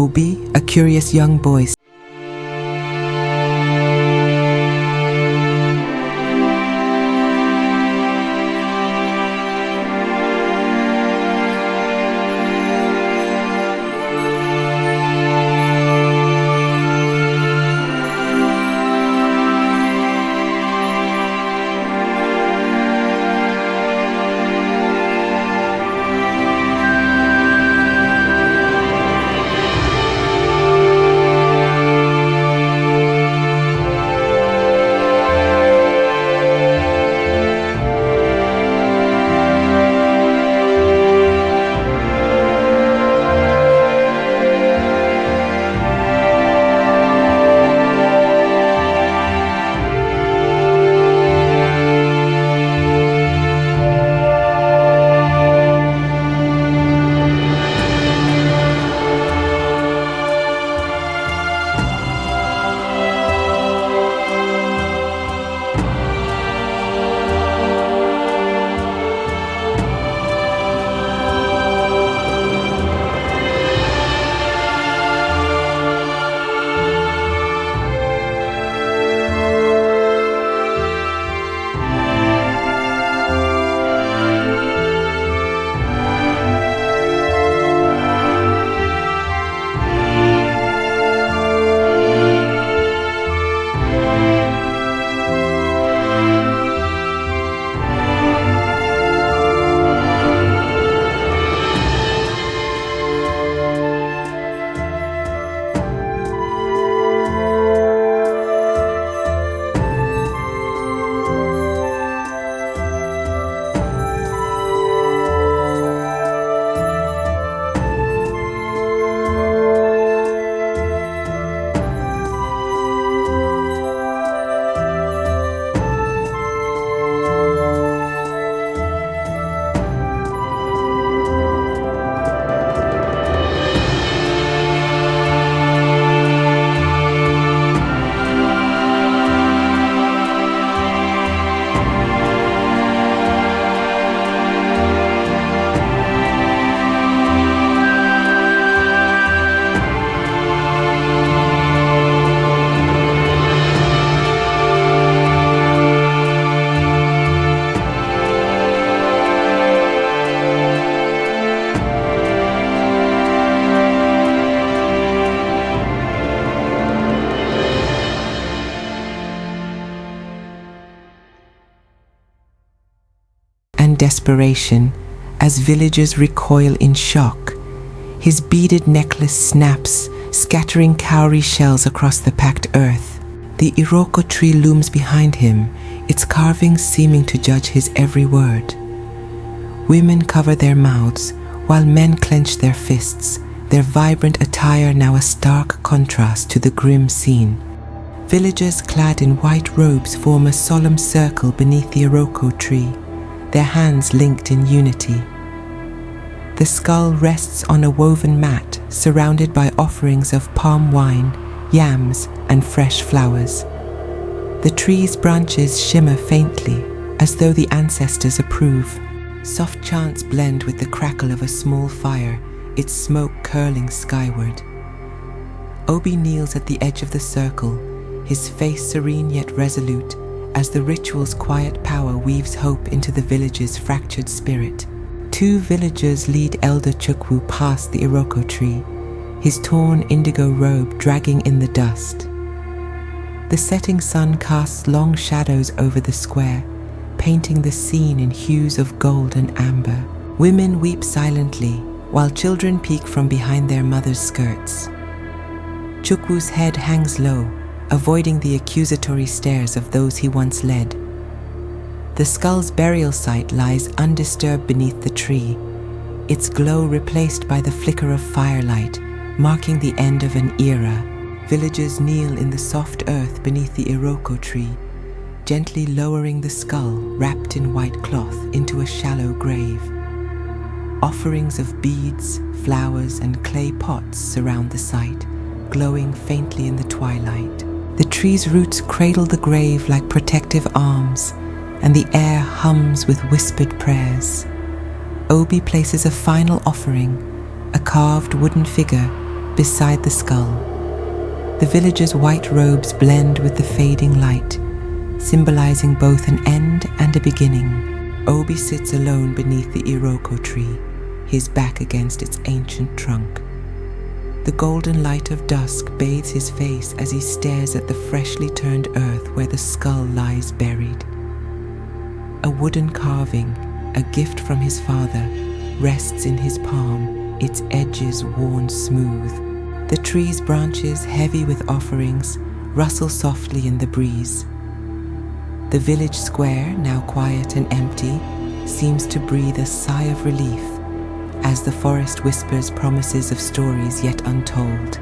Obi, a curious young boy, and desperation as villagers recoil in shock. His beaded necklace snaps, scattering cowrie shells across the packed earth. The Iroko tree looms behind him, its carvings seeming to judge his every word. Women cover their mouths, while men clench their fists, their vibrant attire now a stark contrast to the grim scene. Villagers clad in white robes form a solemn circle beneath the Iroko tree, their hands linked in unity. The skull rests on a woven mat surrounded by offerings of palm wine, yams, and fresh flowers. The tree's branches shimmer faintly, as though the ancestors approve. Soft chants blend with the crackle of a small fire, its smoke curling skyward. Obi kneels at the edge of the circle, his face serene yet resolute, as the ritual's quiet power weaves hope into the village's fractured spirit. Two villagers lead Elder Chukwu past the Iroko tree, his torn indigo robe dragging in the dust. The setting sun casts long shadows over the square, painting the scene in hues of gold and amber. Women weep silently, while children peek from behind their mothers' skirts. Chukwu's head hangs low, avoiding the accusatory stares of those he once led. The skull's burial site lies undisturbed beneath the tree, its glow replaced by the flicker of firelight, marking the end of an era. Villagers kneel in the soft earth beneath the Iroko tree, gently lowering the skull wrapped in white cloth into a shallow grave. Offerings of beads, flowers, and clay pots surround the site, glowing faintly in the twilight. The tree's roots cradle the grave like protective arms, and the air hums with whispered prayers. Obi places a final offering, a carved wooden figure, beside the skull. The villagers' white robes blend with the fading light, symbolizing both an end and a beginning. Obi sits alone beneath the iroko tree, his back against its ancient trunk. The golden light of dusk bathes his face as he stares at the freshly turned earth where the skull lies buried. A wooden carving, a gift from his father, rests in his palm, its edges worn smooth. The tree's branches, heavy with offerings, rustle softly in the breeze. The village square, now quiet and empty, seems to breathe a sigh of relief as the forest whispers promises of stories yet untold.